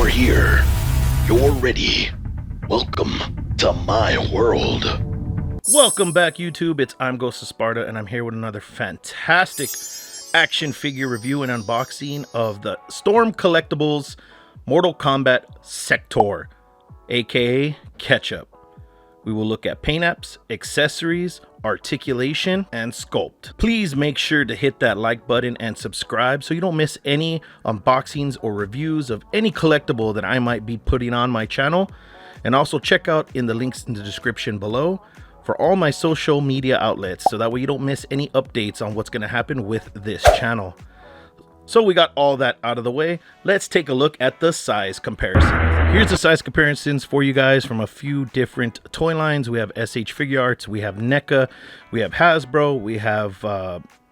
here. You're ready. Welcome to my world. Welcome back, YouTube. It's I'm Ghost of Sparta, and I'm here with another fantastic action figure review and unboxing of the Storm Collectibles Mortal Kombat Sektor, aka Ketchup. We will look at paint apps, accessories, articulation, and sculpt. Please make sure to hit that like button and subscribe so you don't miss any unboxings or reviews of any collectible that I might be putting on my channel. And also check out in the links in the description below for all my social media outlets, so that way you don't miss any updates on what's going to happen with this channel. So we got all that out of the way. Let's take a look at the size comparison. Here's the size comparisons for you guys from a few different toy lines. We have Shfiguarts, we have NECA, we have Hasbro, we have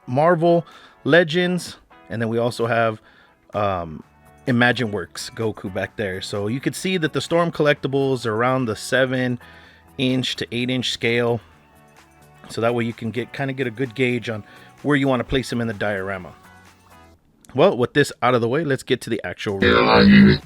Marvel, Legends, and then we also have ImagineWorks Goku back there. So you could see that the Storm Collectibles are around the 7-inch to 8-inch scale. So that way you can kind of get a good gauge on where you want to place them in the diorama. Well, with this out of the way, let's get to the actual review.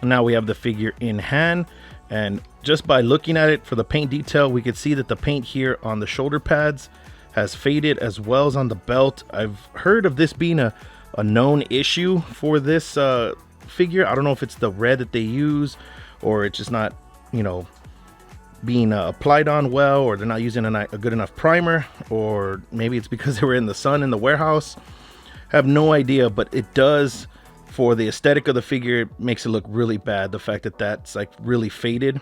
Now we have the figure in hand, and just by looking at it for the paint detail, we can see that the paint here on the shoulder pads has faded, as well as on the belt. I've heard of this being a known issue for this figure. I don't know if it's the red that they use, or it's just not, you know, being applied on well, or they're not using a good enough primer, or maybe it's because they were in the sun in the warehouse. I have no idea, but it does, for the aesthetic of the figure, it makes it look really bad. The fact that that's like really faded,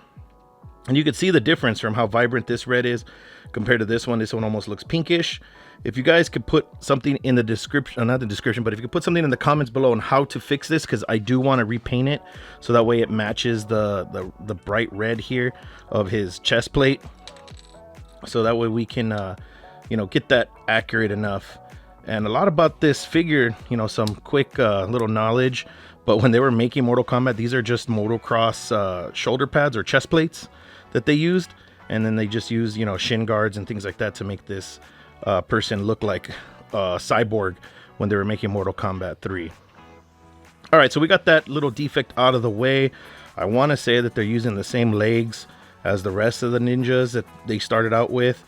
and you can see the difference from how vibrant this red is compared to this one. This one almost looks pinkish. If you guys could put something in the description, not the description, but if you could put something in the comments below on how to fix this, because I do want to repaint it so that way it matches the bright red here of his chest plate, so that way we can you know, get that accurate enough. And a lot about this figure, you know, some quick little knowledge, but when they were making Mortal Kombat, these are just motocross shoulder pads or chest plates that they used, and then they just used, you know, shin guards and things like that to make this person look like Cyborg when they were making Mortal Kombat 3. All right, so we got that little defect out of the way. I want to say that they're using the same legs as the rest of the ninjas that they started out with,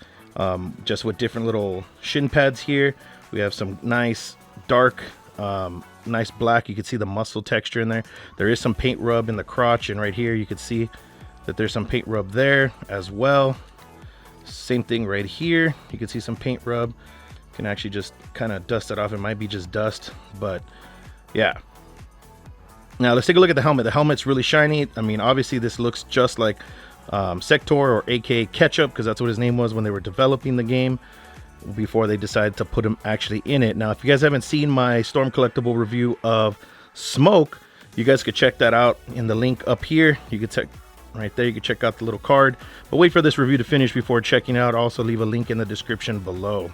just with different little shin pads here. We have some nice dark, nice black. You can see the muscle texture in there. There is some paint rub in the crotch, and right here you can see that there's some paint rub there as well. Same thing right here. You can see some paint rub. You can actually just kind of dust it off. It might be just dust, but yeah. Now let's take a look at the helmet. The helmet's really shiny. I mean, obviously this looks just like Sektor, or aka Ketchup, because that's what his name was when they were developing the game, before they decided to put him actually in it. Now, if you guys haven't seen my Storm Collectible review of Smoke, you guys could check that out in the link up here. You could check right there. You can check out the little card, but wait for this review to finish before checking out. I'll also leave a link in the description below.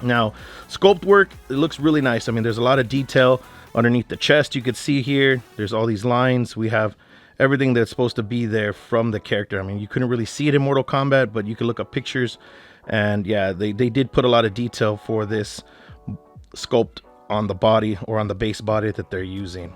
Now, sculpt work, it looks really nice. I mean, there's a lot of detail underneath the chest. You could see here, there's all these lines. We have everything that's supposed to be there from the character. I mean, you couldn't really see it in Mortal Kombat, but you could look up pictures, and yeah, they did put a lot of detail for this sculpt on the body, or on the base body that they're using.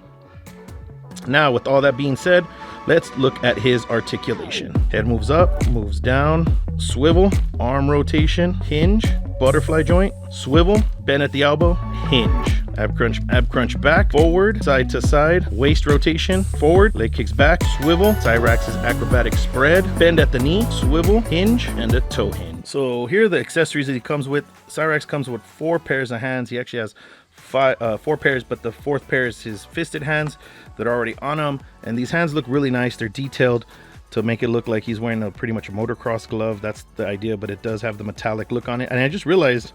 Now, with all that being said, let's look at his articulation. Head moves up, moves down, swivel, arm rotation, hinge, butterfly joint, swivel, bend at the elbow, hinge. Ab crunch back, forward, side to side, waist rotation, forward, leg kicks back, swivel, Cyrax's acrobatic spread, bend at the knee, swivel, hinge, and a toe hinge. So here are the accessories that he comes with. Cyrax comes with 4 pairs of hands. He actually has 4 pairs, but the 4th pair is his fisted hands that are already on him. And these hands look really nice. They're detailed to make it look like he's wearing pretty much a motocross glove. That's the idea, but it does have the metallic look on it. And I just realized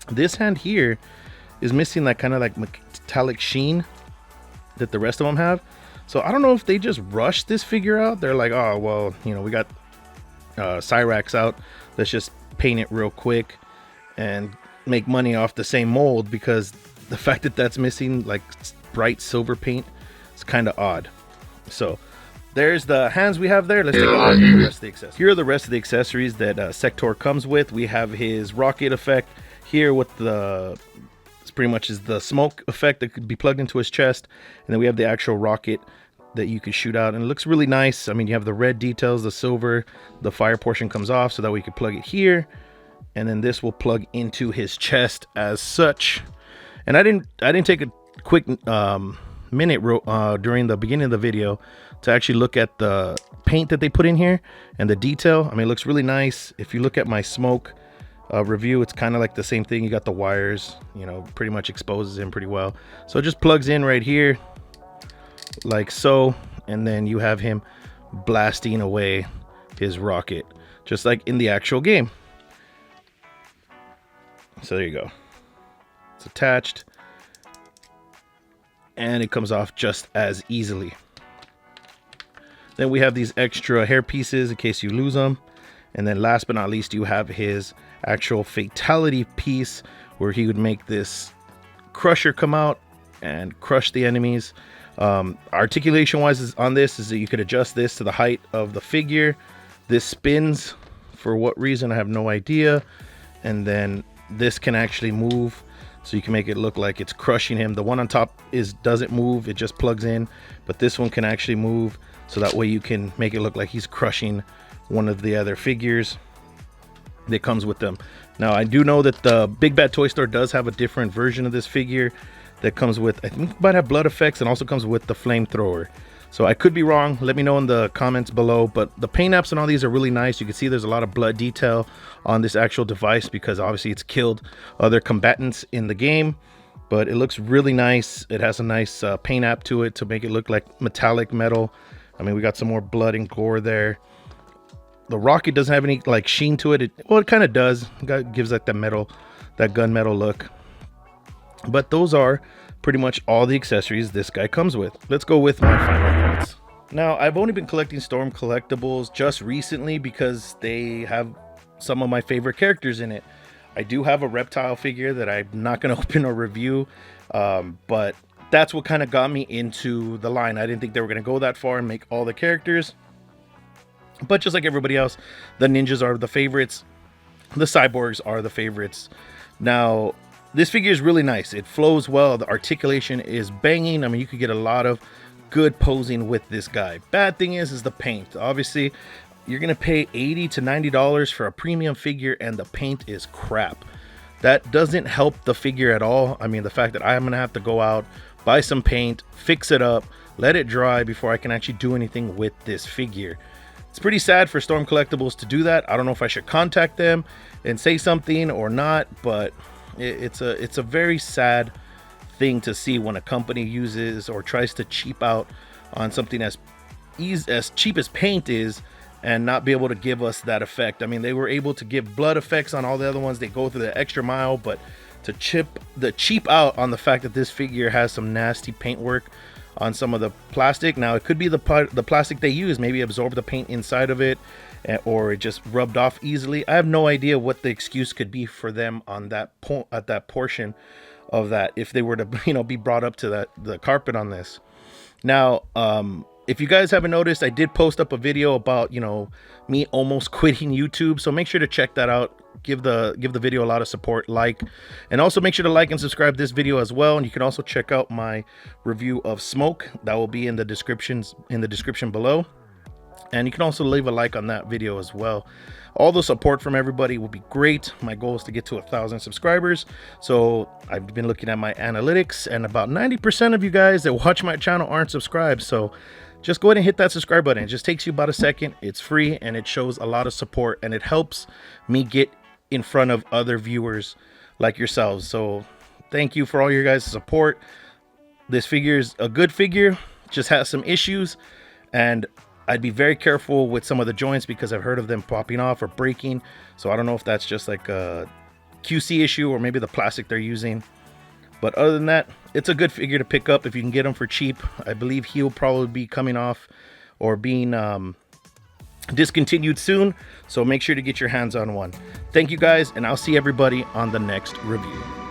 this hand here is missing that kind of like metallic sheen that the rest of them have. So I don't know if they just rushed this figure out. They're like, oh, well, you know, we got Cyrax out. Let's just paint it real quick and make money off the same mold, because the fact that that's missing like bright silver paint is kind of odd. So there's the hands we have there. Let's take a look at the rest of the accessories. Here are the rest of the accessories that Sektor comes with. We have his rocket effect here with the, it's pretty much is the smoke effect that could be plugged into his chest, and then we have the actual rocket that you can shoot out, and it looks really nice. I mean, you have the red details, the silver, the fire portion comes off, so that we could plug it here, and then this will plug into his chest as such. And I didn't take a quick minute during the beginning of the video to actually look at the paint that they put in here and the detail. I mean, it looks really nice. If you look at my smoke review, it's kind of like the same thing. You got the wires, you know, pretty much exposes him pretty well. So it just plugs in right here like so, and then you have him blasting away his rocket just like in the actual game. So there you go, it's attached and it comes off just as easily. Then we have these extra hair pieces in case you lose them. And then last but not least, you have his actual fatality piece where he would make this crusher come out and crush the enemies. Articulation wise on this is that you could adjust this to the height of the figure. This spins for what reason, I have no idea. And then this can actually move, so you can make it look like it's crushing him. The one on top doesn't move, it just plugs in, but this one can actually move, so that way you can make it look like he's crushing one of the other figures that comes with them. Now I do know that the Big Bad Toy Store does have a different version of this figure that comes with, I think it might have blood effects, and also comes with the flamethrower. So I could be wrong, let me know in the comments below. But the paint apps and all these are really nice. You can see there's a lot of blood detail on this actual device because obviously it's killed other combatants in the game. But it looks really nice. It has a nice paint app to it to make it look like metallic metal. I mean, we got some more blood and gore there. The rocket doesn't have any like sheen to it. Well, it kind of does. It gives like that metal, that gunmetal look. But those are pretty much all the accessories this guy comes with. Let's go with my final thoughts. Now, I've only been collecting Storm collectibles just recently because they have some of my favorite characters in it. I do have a reptile figure that I'm not going to open or review, but that's what kind of got me into the line. I didn't think they were going to go that far and make all the characters. But just like everybody else, the ninjas are the favorites. The cyborgs are the favorites. Now, this figure is really nice. It flows well. The articulation is banging. I mean, you could get a lot of good posing with this guy. Bad thing is the paint. Obviously, you're going to pay $80 to $90 for a premium figure and the paint is crap. That doesn't help the figure at all. I mean, the fact that I'm going to have to go out, buy some paint, fix it up, let it dry before I can actually do anything with this figure. It's pretty sad for Storm Collectibles to do that. I don't know if I should contact them and say something or not, but it's a very sad thing to see when a company uses or tries to cheap out on something as cheap as paint is and not be able to give us that effect. I mean, they were able to give blood effects on all the other ones. They go through the extra mile, but to cheap out on the fact that this figure has some nasty paint work on some of the plastic. Now, it could be the plastic they use maybe absorbed the paint inside of it, or it just rubbed off easily. I have no idea what the excuse could be for them on that at that portion of that, if they were to be brought up to the carpet on this. Now, if you guys haven't noticed, I did post up a video about me almost quitting YouTube, so make sure to check that out. Give the video a lot of support, and also make sure to like and subscribe this video as well. And you can also check out my review of Smoke. That will be in the description below, and you can also leave a like on that video as well. All the support from everybody will be great. My goal is to get to 1,000 subscribers. So I've been looking at my analytics, and about 90% of you guys that watch my channel aren't subscribed. So just go ahead and hit that subscribe button. It just takes you about a second. It's free and it shows a lot of support, and it helps me get in front of other viewers like yourselves. So thank you for all your guys' support. This figure is a good figure, just has some issues, and I'd be very careful with some of the joints because I've heard of them popping off or breaking. So I don't know if that's just like a QC issue or maybe the plastic they're using. But other than that, it's a good figure to pick up if you can get them for cheap. I believe he'll probably be coming off or being discontinued soon. So make sure to get your hands on one. Thank you guys, and I'll see everybody on the next review.